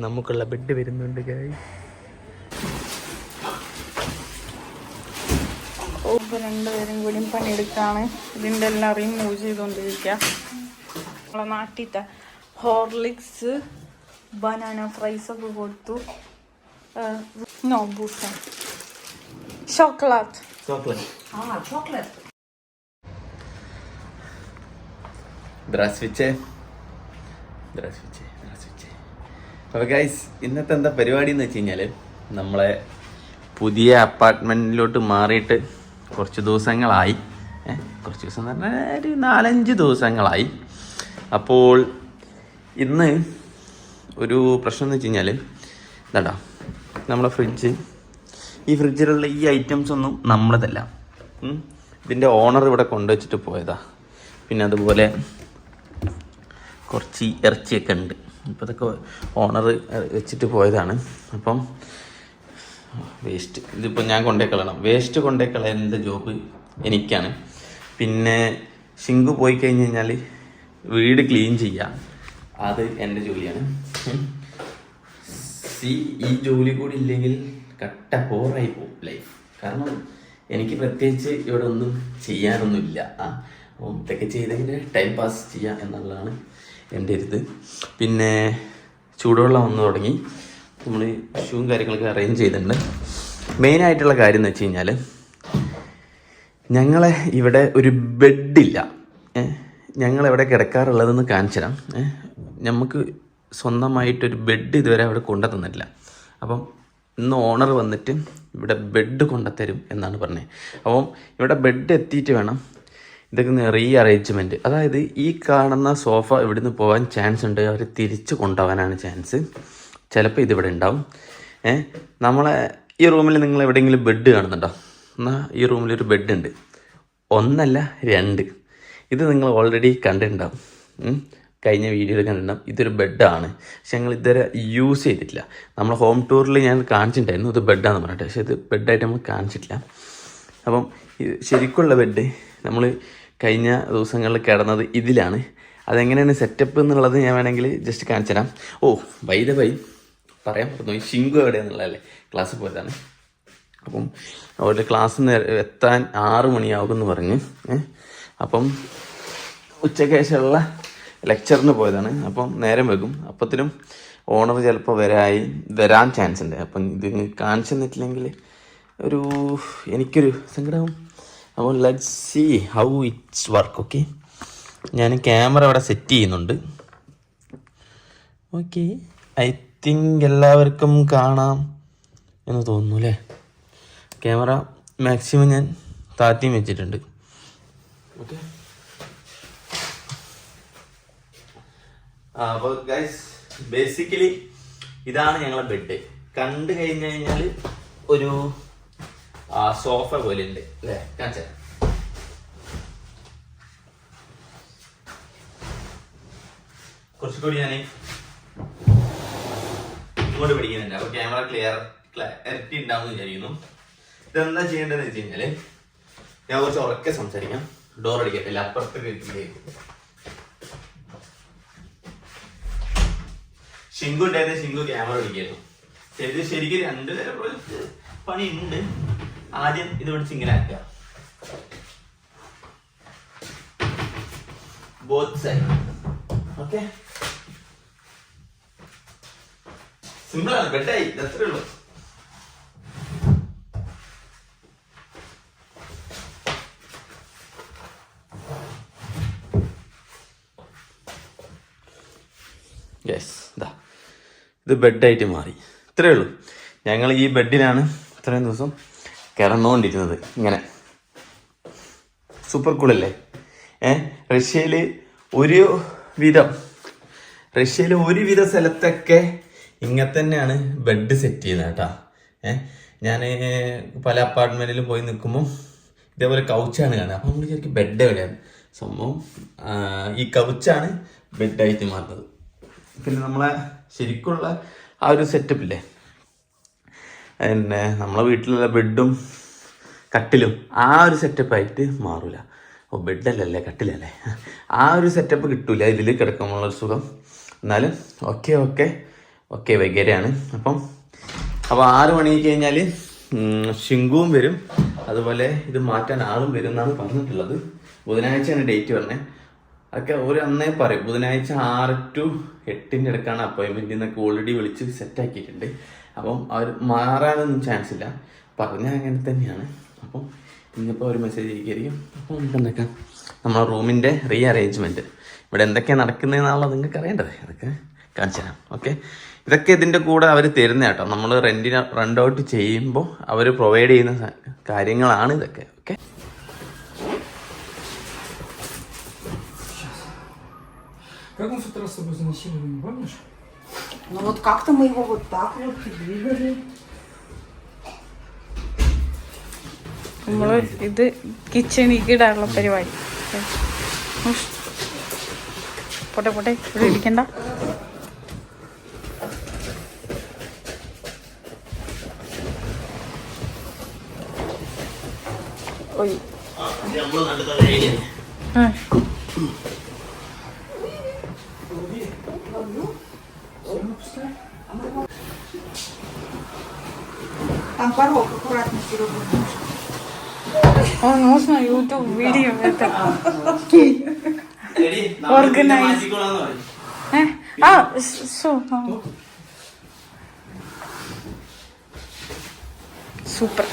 നമുക്കുള്ള ബെഡ് വരുന്നുണ്ട് ഗൈസ്. ഇപ്പോൾ രണ്ടുപേരും കൂടി പണിയെടുക്കാണ്. ഇതിൻ്റെ എല്ലാം റിമൂവ് ചെയ്തുകൊണ്ടിരിക്കുക. നമ്മളെ നാട്ടിലത്തെ ഹോർലിക്സ് ബനാന ഫ്രൈസ് ഒക്കെ കൊടുത്തു. നോ ബൂസ ചോക്ലേറ്റ്. അപ്പോൾ ഗൈസ് ഇന്നത്തെ എന്താ പരിപാടി എന്ന് വെച്ച് കഴിഞ്ഞാൽ നമ്മളെ പുതിയ അപ്പാർട്ട്മെൻറ്റിലോട്ട് മാറിയിട്ട് കുറച്ച് ദിവസങ്ങളായി. കുറച്ച് ദിവസം എന്ന് പറഞ്ഞാൽ ഒരു 4-5 ദിവസങ്ങളായി. അപ്പോൾ ഇന്ന് ഒരു പ്രശ്നം എന്ന് വെച്ച് കഴിഞ്ഞാൽ എന്താ നമ്മളെ ഈ ഫ്രിഡ്ജിലുള്ള ഈ ഐറ്റംസ് ഒന്നും നമ്മളതല്ല. ഇതിൻ്റെ ഓണർ ഇവിടെ കൊണ്ടുവച്ചിട്ട് പോയതാ. പിന്നെ അതുപോലെ കുറച്ച് ഇറച്ചിയൊക്കെ ഉണ്ട്. ഇപ്പോൾ ഇതൊക്കെ ഓണർ വെച്ചിട്ട് പോയതാണ്. അപ്പം വേസ്റ്റ് ഇതിപ്പോൾ ഞാൻ കൊണ്ടേ കളയണം. വേസ്റ്റ് കൊണ്ടേ കളയുന്ന ജോബ് എനിക്കാണ്. പിന്നെ ഷിങ്കു പോയി കഴിഞ്ഞ് കഴിഞ്ഞാൽ വീട് ക്ലീൻ ചെയ്യുക, അത് എൻ്റെ ജോലിയാണ്. ഈ ജോലി കൂടി ഇല്ലെങ്കിൽ കട്ട ബോറായി പോകും ലൈഫ്. കാരണം എനിക്ക് പ്രത്യേകിച്ച് ഇവിടെ ഒന്നും ചെയ്യാനൊന്നുമില്ല. അപ്പോൾ ഇതൊക്കെ ചെയ്തെങ്കിൽ ടൈം പാസ് ചെയ്യുക എന്നുള്ളതാണ് എൻ്റെ ഒരു പിന്നെ ചൂടുവെള്ളം വന്നു തുടങ്ങി. നമ്മൾ ഷൂവും കാര്യങ്ങളൊക്കെ അറേഞ്ച് ചെയ്തിട്ടുണ്ട്. മെയിനായിട്ടുള്ള കാര്യം എന്ന് വെച്ച് കഴിഞ്ഞാൽ ഞങ്ങളെ ഇവിടെ ഒരു ബെഡില്ല. ഞങ്ങളെവിടെ കിടക്കാറുള്ളതെന്ന് കാണിച്ചു തരാം. നമുക്ക് സ്വന്തമായിട്ടൊരു ബെഡ് ഇതുവരെ അവിടെ കൊണ്ടു തന്നിട്ടില്ല. അപ്പം ഇന്ന് ഓണർ വന്നിട്ട് ഇവിടെ ബെഡ് കൊണ്ടുത്തരും എന്നാണ് പറഞ്ഞത്. അപ്പം ഇവിടെ ബെഡ് എത്തിയിട്ട് വേണം ഇതൊക്കെ റീ അറേഞ്ച്മെൻറ്റ്. അതായത് ഈ കാണുന്ന സോഫ ഇവിടുന്ന് പോകാൻ ചാൻസ് ഉണ്ട്. അവർ തിരിച്ച് കൊണ്ടുപോകാനാണ് ചാൻസ്. ചിലപ്പോൾ ഇതിവിടെ ഉണ്ടാവും. നമ്മളെ ഈ റൂമിൽ നിങ്ങൾ എവിടെയെങ്കിലും ബെഡ് കാണുന്നുണ്ടോ? എന്നാൽ ഈ റൂമിലൊരു ബെഡ് ഉണ്ട്. 1 അല്ല 2. ഇത് നിങ്ങൾ ഓൾറെഡി കണ്ടിട്ടുണ്ടാവും. കഴിഞ്ഞ വീഡിയോയിൽ കണ്ടിട്ടുണ്ടാവും. ഇതൊരു ബെഡാണ്. പക്ഷെ ഞങ്ങൾ ഇതുവരെ യൂസ് ചെയ്തിട്ടില്ല. നമ്മൾ ഹോം ടൂറിൽ ഞാൻ കാണിച്ചിട്ടുണ്ടായിരുന്നു ഇത് ബെഡാന്ന് പറഞ്ഞിട്ട്. പക്ഷേ ഇത് ബെഡായിട്ട് നമ്മൾ കാണിച്ചിട്ടില്ല. അപ്പം ശരിക്കുള്ള ബെഡ് നമ്മൾ കഴിഞ്ഞ ദിവസങ്ങളിൽ കിടന്നത് ഇതിലാണ്. അതെങ്ങനെയാണ് സെറ്റപ്പ് എന്നുള്ളത് ഞാൻ വേണമെങ്കിൽ ജസ്റ്റ് കാണിച്ചു തരാം. ബൈ ദ ബൈ പറയാൻ പറഞ്ഞു, ഷിങ്കു എവിടെയാണെന്നുള്ളതല്ലേ, ക്ലാസ്സിൽ പോയതാണ്. അപ്പം അവരുടെ ക്ലാസ്സിൽ നിന്ന് എത്താൻ 6 മണിയാകുമെന്ന് പറഞ്ഞ് അപ്പം ഉച്ചക്കേശമുള്ള ലെക്ചറിന് പോയതാണ്. അപ്പം നേരം വെക്കും. അപ്പത്തിനും ഓണർ ചിലപ്പോൾ വരാൻ ചാൻസ് ഉണ്ട്. അപ്പം ഇത് കാണിച്ചു തന്നിട്ടില്ലെങ്കിൽ എനിക്കൊരു സങ്കടവും. അപ്പോൾ let's see how it's work. Okay, ഞാൻ ക്യാമറ അവിടെ സെറ്റ് ചെയ്യുന്നുണ്ട്. ഓക്കെ, ഐ തിങ്ക് എല്ലാവർക്കും കാണാം എന്ന് തോന്നുന്നു അല്ലേ. ക്യാമറ മാക്സിമം ഞാൻ താഴ്ത്തിയും വെച്ചിട്ടുണ്ട്. ഓക്കെ, അപ്പോൾ ഗൈസ് ബേസിക്കലി ഇതാണ് ഞങ്ങളെ ബെഡ്. കണ്ടു കഴിഞ്ഞു കഴിഞ്ഞാൽ ഒരു സോഫ പോലെ ഉണ്ട് അല്ലേ. കാണിച്ച കുറച്ചുകൂടി ഞാൻ ഇങ്ങോട്ട് പിടിക്കുന്നുണ്ട്. അപ്പോൾ ക്യാമറ ക്ലാരിറ്റി ഉണ്ടാവും വിചാരിക്കുന്നു. ഇതെന്താ ചെയ്യേണ്ടതെന്ന് വെച്ച് കഴിഞ്ഞാൽ ഞാൻ കുറച്ച് ഉറക്കെ സംസാരിക്കാം. ഡോർ അടിക്കത്തില്ല, അപ്പുറത്ത് കേൾക്കും. ഷിങ്കു ഉണ്ടായിരുന്നു. ഷിങ്കു ക്യാമറ പിടിക്കായിരുന്നു. ഇത് ശരിക്കും 2 തരം പണി ഉണ്ട്. ആദ്യം ഇത് പിടിച്ച് ഇങ്ങനെ ആക്കുക, ബോത്ത് സൈഡ്. ഓക്കെ, സിമ്പിളാണ്. ബെഡായി, അത്രേ ഉള്ളൂ. ഇത് ബെഡായിട്ട് മാറി. ഇത്രയേ ഉള്ളൂ. ഞങ്ങൾ ഈ ബെഡിലാണ് ഇത്രയും ദിവസം കിടന്നുകൊണ്ടിരുന്നത്. ഇങ്ങനെ സൂപ്പർ കൂളല്ലേ. റഷ്യയിൽ ഒരുവിധ സ്ഥലത്തൊക്കെ ഇങ്ങനെ തന്നെയാണ് ബെഡ് സെറ്റ് ചെയ്യുന്നത് കേട്ടോ. ഞാൻ പല അപ്പാർട്ട്മെൻറ്റിലും പോയി നിൽക്കുമ്പോൾ ഇതേപോലെ കൗച്ചാണ് കാണുന്നത്. അപ്പം നമ്മൾ ശരിക്കും ബെഡ് എവിടെയാണ് സംഭവം. ഈ കൗച്ചാണ് ബെഡായിട്ട് മാറുന്നത്. പിന്നെ നമ്മളെ ശരിക്കുള്ള ആ ഒരു സെറ്റപ്പില്ലേ, നമ്മളെ വീട്ടിലുള്ള ബെഡും കട്ടിലും ആ ഒരു സെറ്റപ്പായിട്ട് മാറൂല. ബെഡല്ലല്ലേ, കട്ടിലല്ലേ, ആ ഒരു സെറ്റപ്പ് കിട്ടൂല ഇതിൽ കിടക്കുമ്പോഴുള്ളൊരു സുഖം. എന്നാലും ഓക്കെ ഒക്കെ വൈകുന്നേരമാണ്. അപ്പോൾ 6 മണി കഴിഞ്ഞാൽ ശിങ്കുവും വരും, അതുപോലെ ഇത് മാറ്റാൻ ആളും വരും എന്നാണ് പറഞ്ഞിട്ടുള്ളത്. ബുധനാഴ്ചയാണ് ഡേറ്റ് പറഞ്ഞത്. അതൊക്കെ ഒരു അന്നേ പറയും. ബുധനാഴ്ച 6 to 8 ഇടക്കാണ് അപ്പോയിൻമെൻറ്റ് എന്നൊക്കെ ഓൾറെഡി വിളിച്ച് സെറ്റാക്കിയിട്ടുണ്ട്. അപ്പം അവർ മാറാനൊന്നും ചാൻസ് ഇല്ല, പറഞ്ഞാൽ അങ്ങനെ തന്നെയാണ്. അപ്പം ഇന്നിപ്പോൾ ഒരു മെസ്സേജ് അയക്കുകയായിരിക്കും. അപ്പോൾ നമുക്ക് എന്തൊക്കെ നമ്മളെ റൂമിൻ്റെ റീ അറേഞ്ച്മെൻറ്റ് ഇവിടെ എന്തൊക്കെയാണ് നടക്കുന്നതെന്നാണല്ലോ നിങ്ങൾക്ക് അറിയേണ്ടത്. അതൊക്കെ കാണിച്ചു തരാം. ഓക്കെ, ഇതൊക്കെ ഇതിൻ്റെ കൂടെ അവർ തരുന്ന കേട്ടോ. നമ്മൾ റെൻ്റ് ഔട്ട് ചെയ്യുമ്പോൾ അവർ പ്രൊവൈഡ് ചെയ്യുന്ന കാര്യങ്ങളാണ് ഇതൊക്കെ. ഓക്കെ, Как он в тот раз с тобой занасиловали, помнишь? Ну вот как-то мы его вот так вот двигали. നമ്മള് ഇത് കിച്ചണിക്ക് ഇടാനുള്ള പരിപാടി. പോട്ടെ പോട്ടെ, ഇവിടെ ഇരിക്കണ്ട. Там порог аккуратно, Серега. Он можно YouTube видео это organize. Супер.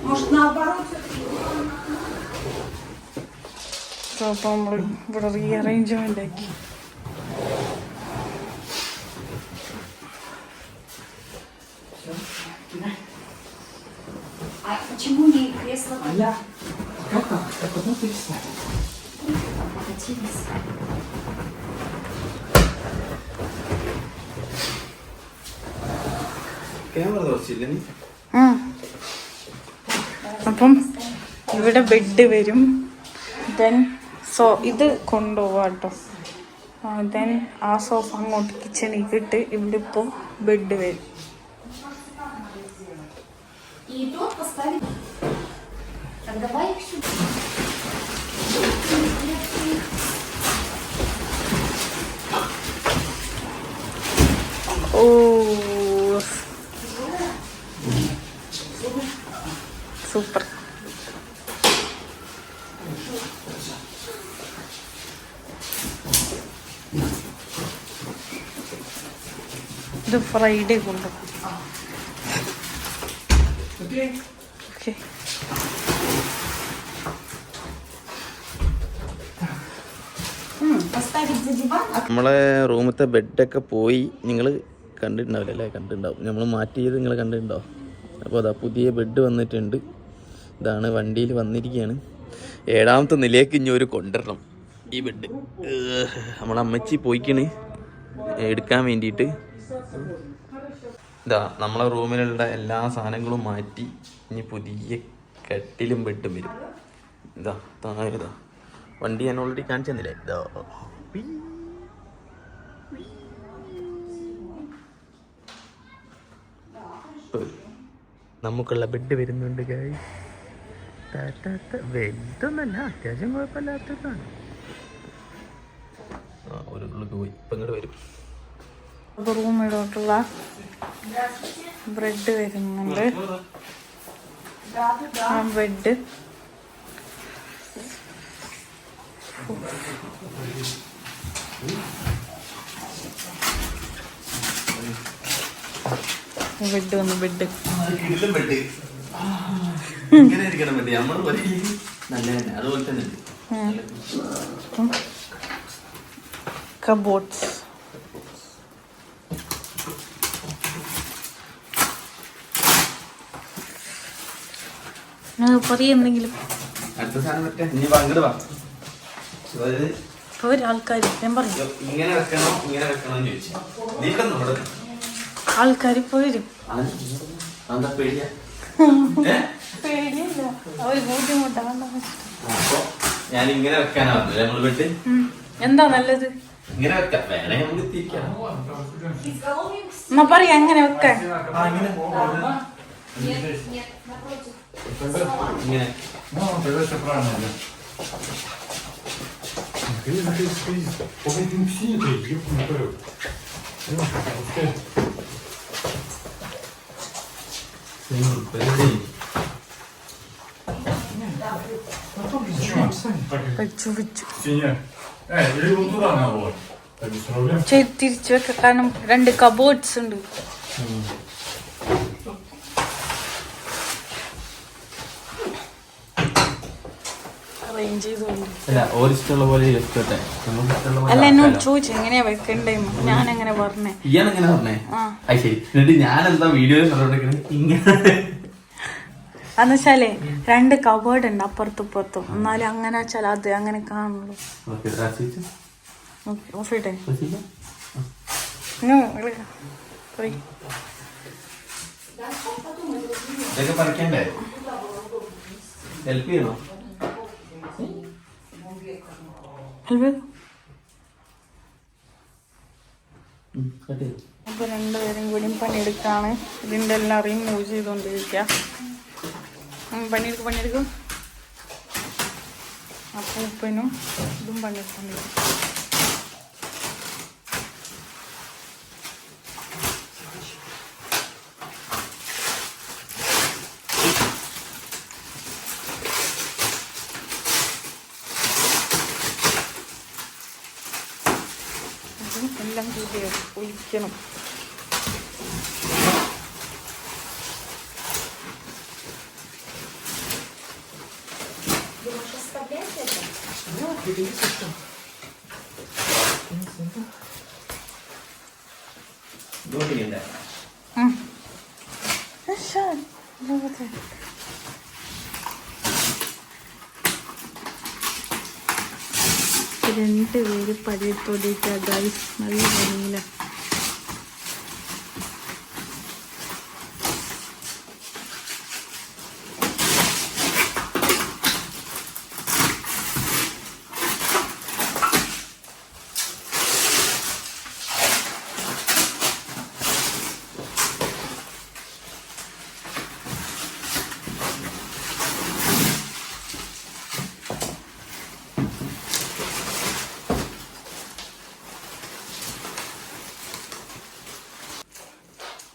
Может, наоборот? അപ്പോൾ നമ്മൾ ഇവിടെ റീഅറേഞ്ച്മെന്റ് ആക്കി. А почему не кресло? Я? Как так? Как одно перестать? Покатились. ക്യാമറ കുറച്ചില്ല നീ. അപ്പം ഇവിടെ ബെഡ് വരും. ദെൻ ഇത് കൊണ്ടുപോവാം കേട്ടോ. ദെൻ ആ സോഫ അങ്ങോട്ട് കിച്ചണിലേക്ക് ഇട്ട് ഇവിടെ ഇപ്പോൾ ബെഡ് വരും. И тот поставить. Так давай их сюда. ഓ സൂപ്പർ. ഇത് ഫ്രൈഡേ കൊണ്ടുപോകും. ഓക്കെ, Поставить за диван. നമ്മളെ റൂമത്തെ ബെഡൊക്കെ പോയി. നിങ്ങൾ കണ്ടിട്ടുണ്ടാവില്ല അല്ലേ? കണ്ടിട്ടുണ്ടാവും. നമ്മൾ മാറ്റി ചെയ്ത് നിങ്ങൾ കണ്ടിട്ടുണ്ടാവും. അപ്പോൾ അതാ പുതിയ ബെഡ് വന്നിട്ടുണ്ട്. ഇതാണ് വണ്ടിയിൽ വന്നിരിക്കുകയാണ്. 7ാമത്തെ നിലയ്ക്ക് ഇനി ഒരു കൊണ്ടുവരണം ഈ ബെഡ്. നമ്മളെ അമ്മച്ചി പോയിക്കണ് എടുക്കാൻ വേണ്ടിയിട്ട്. ഇതാ നമ്മളെ റൂമിലുള്ള എല്ലാ സാധനങ്ങളും മാറ്റി ഇനി പുതിയ കട്ടിലും ബെഡും വരും. ഇതാ താഴെതാ വണ്ടി ഞാൻ ഓൾറെഡി കാണിച്ചു തന്നില്ലേ? ഇതാ നമുക്കുള്ള ബെഡ് വരുന്നുണ്ട്. ബെഡൊന്നല്ല, അത്യാവശ്യം കുഴപ്പമില്ലാത്തതാണ്. ഒരു ഉള്ളിൽ പോയി ഇപ്പം ഇങ്ങോട്ട് വരും. റൂമിലോട്ടുള്ള ബ്രെഡ് വരുന്നുണ്ട്. ആ ബെഡ് ബെഡ് വന്നു. ബെഡ് ഇങ്ങനെ ഇരിക്കണം. ബെഡ് നമ്മൾ നല്ല തന്നെ അതുപോലെ തന്നെ കബോർഡ്സ്. പറയുന്നെങ്കിലും അടുത്ത സാധനം മറ്റേ ഇനി പങ്കിട് വാ. അതായത് ഒരാൾക്കാർ ഞാൻ പറഞ്ഞു ഇങ്ങനെ വെക്കണം ഇങ്ങനെ വെക്കണം എന്ന് ചോദിച്ചു. നീ നമ്മുടെ ആൾക്കാർ ഇപ്പോൾ വരും. എന്താ പേടിയാ? പേടിയല്ല, അവർ ബുദ്ധിമുട്ടാണ്. അപ്പൊ ഞാൻ ഇങ്ങനെ വെക്കാനാ പറഞ്ഞത്. നമ്മൾ വിട്ട് എന്താ നല്ലത്? ഇങ്ങനെ വെക്കാം. വേണേ നമുക്ക് തിരിക്കാം. എന്നാ പറയാ അങ്ങനെ വെക്കാൻ. ഇങ്ങനെ Ну, тогда все правильно, да. Скорее, скорее. Пока ты не синий, ты ебаный наперед. വെച്ചു വെച്ചു Signor. Io con tutta la lavoro. Hai visto problema? തിരിച്ചു വെക്ക കാരണം 2 കബോർഡ്സ് ഉണ്ട്. അറേഞ്ച് ചെയ്തോണ്ട് അല്ല ഓരിഷ്ടമുള്ള പോലെ ഇഷ്ടട്ടെ നമുക്ക് ഇഷ്ടമുള്ള പോലെ അല്ല എന്നോട് ആക്കാലോ. ചോദിച്ചു എങ്ങനെയാ വെക്കണ്ടേന്ന്. ഞാൻ എങ്ങനെ പറഞ്ഞേ? ഇയാളെങ്ങനെ പറഞ്ഞേ? ആ അത് ശരി. എന്നിട്ട് ഞാൻ എന്താ വീഡിയോയിൽ പറഞ്ഞോണ്ടിരിക്കണേ ഇങ്ങനെ എന്നുവെച്ചാലേ 2 കബോർഡ് ഉണ്ട് അപ്പുറത്തും ഇപ്പുറത്തും. എന്നാലും അങ്ങനെ വെച്ചാൽ അത് അങ്ങനെ കാണുള്ളൂ. ഓക്കെ റാസിച്ച് ഓഫ് ചെയ്തേ. റാസിച്ച് ഇതൊക്കെ പറിക്കണ്ടേ? ഹെൽപ്പ് ചെയ്യണോ? കട്ട് ചെയ്തു. അപ്പൊ 2 പേരും കൂടി പണിയെടുക്കാണ്. ഇതിന്റെ എല്ലാം റിമൂവ് ചെയ്തോണ്ടിരിക്ക. പണിയെടുക്കും. അപ്പൊ ഉപ്പനും ഇതും പണിയെടുത്തോണ്ടിരിക്കും. എല്ലാം കൂടി ഒഴിക്കണം. Думаешь, оставлять это? ഇങ്ങോട്ട് ചെയ്യണ്ടേ? രണ്ട് പേര് പഴയത്തോടിയിട്ട് ഗൈസ് നല്ല പണിയില്ല.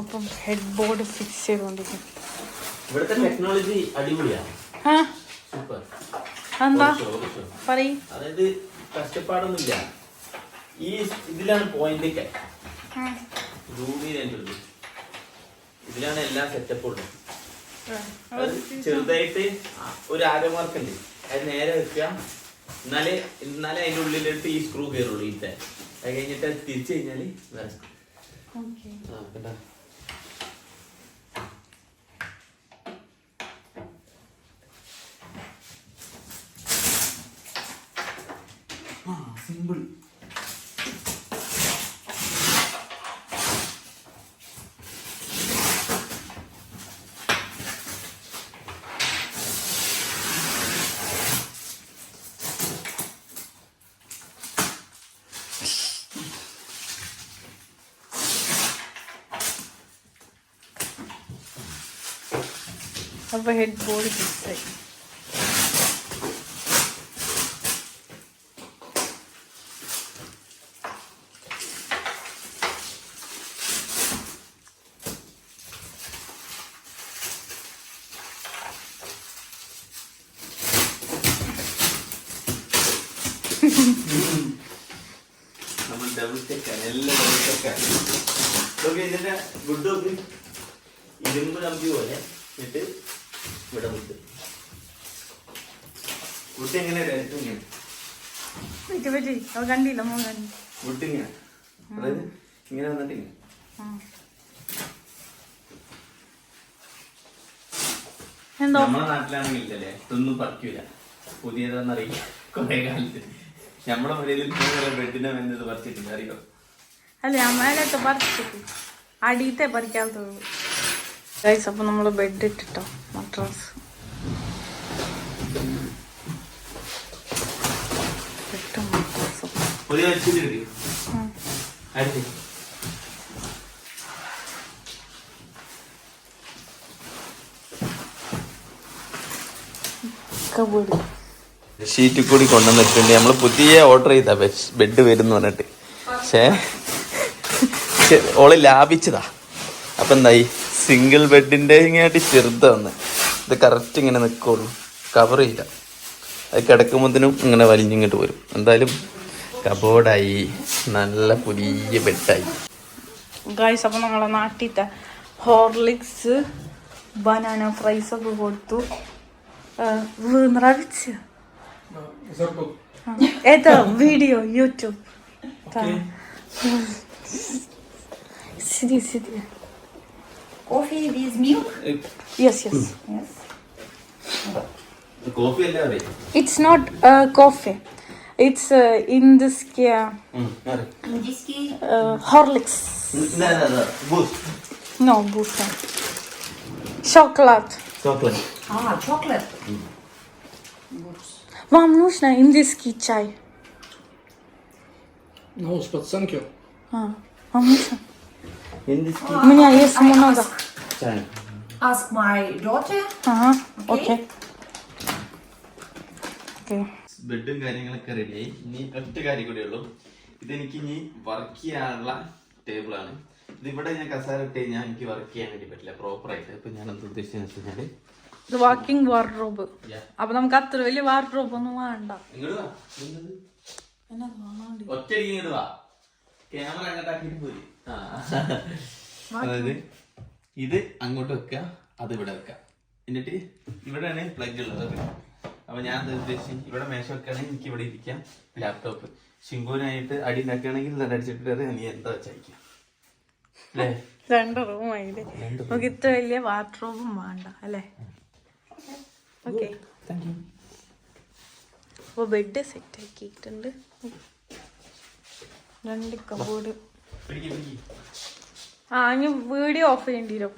അപ്പം ഹെഡ് ബോർഡ് ഫിക്സ് ചെയ്തുകൊണ്ടിരിക്കും. ഇവിടുത്തെ ടെക്നോളജി അടിപൊളിയാണ്. ആ സൂപ്പർ. എന്താ പറയ്. അതായത് കഷ്ടപ്പാടൊന്നുമില്ല. ഈ ഇതിലാണ് പോയിന്റ്. ഇതിലാണ് എല്ലാ സെറ്റപ്പും ഉള്ളത്. അത് ചെറുതായിട്ട് ഒരു ആരോ മാർക്ക് ഉണ്ട്. അത് നേരെ വെക്കുക. എന്നാലേ അതിന്റെ ഉള്ളിലിട്ട് ഈ സ്ക്രൂ കയറുള്ളൂ. ഈത്തെ അത് കഴിഞ്ഞിട്ട് അത് തിരിച്ചു കഴിഞ്ഞാല് വേറെ. കേട്ടാ സിമ്പിൾ. അപ്പോൾ ഹെഡ് ബോർഡ് ഫിക്സായി. നമ്മൾ ഡബിൾ ചെക്കാണ്. എല്ലാം ഡബിൾ ചെക്കാണ്. ഓക്കെ ഇതിന്റെ ഗുഡ് നോക്ക്. ഇരുമ്പ് കമ്പി പോലെ എന്നിട്ട് ഇവിടെ മുട്ട് എങ്ങനെ കണ്ടില്ല മുട്ടിങ്ങനെ അതായത് ഇങ്ങനെ വന്നിട്ട് ഇങ്ങനെ. നമ്മളെ നാട്ടിലാണെങ്കിൽ ഇല്ലല്ലേ ഇതൊന്നും പറിക്കൂല. പുതിയതെന്നറിയില്ല. കൊറേ കാലത്ത് നമ്മളെ മുരയിൽ ബെഡിനെ വെന്തത് പറിച്ചിട്ടില്ല. അറിയോ? അല്ല അമ്മേലത്തെ പറിച്ചിട്ട് അടിയത്തെ പറിക്കാത്തുള്ളൂ. ഗൈസ് അപ്പോൾ നമ്മൾ ബെഡ് ഇട്ടിട്ടോ മട്രാസ്. ഷീറ്റിൽ കൂടി കൊണ്ടുവന്നിട്ടുണ്ട്. നമ്മൾ പുതിയ ഓർഡർ ചെയ്താ ബെഡ് വരുന്ന പറഞ്ഞിട്ട്. പക്ഷേ ഓള് ലാഭിച്ചതാ. അപ്പം എന്തായി, സിംഗിൾ ബെഡിൻ്റെ ഇങ്ങനെയായിട്ട് ചെറുതാന്ന്. ഇത് കറക്റ്റ് ഇങ്ങനെ നിൽക്കുള്ളൂ, കവർ ചെയ്യില്ല. അത് കിടക്കുമ്പോഴത്തേനും ഇങ്ങനെ വലിഞ്ഞിങ്ങോട്ട് വരും. എന്തായാലും കബോർഡായി, നല്ല പുതിയ ബെഡായി. ഗായ്സ്, അപ്പം ഞങ്ങളെ നാട്ടിലത്തെ ഹോർലിക്സ് ബനാന ഫ്രൈസ് ഒക്കെ കൊടുത്തു. нравится? Зарплату. Это видео YouTube. Сиди. Coffee with milk? Yes. Yes. Coffee അല്ലേ പറയും? It's not coffee. It's in this Индийский. Horlicks. No, Boost. Chocolate. Chocolate. Chocolate. Вам нужно индийский чай? Ну, с пацанки. Вам нужно? У меня есть много. Ask my daughter. Окей. ബെഡും കാര്യങ്ങളൊക്കെ റെഡിയായി. ഇനി ഒറ്റ കാര്യം കൂടെ ഉള്ളൂ. ഇതെനിക്ക് ഇനി വർക്ക് ചെയ്യാനുള്ള ടേബിളാണ്. ഇതിവിടെ ഞാൻ കസാര ഇട്ട് കഴിഞ്ഞാൽ എനിക്ക് വർക്ക് ചെയ്യാൻ വേണ്ടി പറ്റില്ല പ്രോപ്പറായിട്ട്. ഇപ്പം ഞാൻ എന്ത് ഉദ്ദേശിച്ചെന്ന് വെച്ച് കഴിഞ്ഞാൽ ഇത് വാക്കിംഗ് വാർഡ്രോബ്. അപ്പൊ നമുക്ക് അത്ര വലിയ വാർഡ്രോബ് ഒന്നും വേണ്ട. ഒറ്റയടിക്ക് ഇങ്ങോട്ട് വാ, ക്യാമറ അങ്ങോട്ടാക്കിട്ട് പോയി. അതായത് ഇത് അങ്ങോട്ട് വെക്കുക, അത് ഇവിടെ വെക്കുക. എന്നിട്ട് ഇവിടെയാണ് പ്ലഗ് ഉള്ളത്. അപ്പൊ ഞാൻ ഉദ്ദേശിച്ചു ഇവിടെ മേശ വെക്കുകയാണെങ്കിൽ എനിക്ക് ഇവിടെ ഇരിക്കാം. ലാപ്ടോപ്പ് ശിങ്കുവിനായിട്ട് അടി ഉണ്ടാക്കുകയാണെങ്കിൽ നല്ല അടിച്ചിട്ട് നീ എന്താ വെച്ചായിരിക്കാം അല്ലേ? 2 റൂമായില്ലേ, നമുക്ക് ഇത്ര വലിയ വാർഡ്രോബും വേണ്ട അല്ലേ? ഓക്കെ, അപ്പോൾ ബെഡ് സെറ്റ് ആക്കിയിട്ടുണ്ട്. 2 കബോർഡ്. ഇനി വീഡിയോ ഓഫ് ചെയ്യേണ്ടി വരും.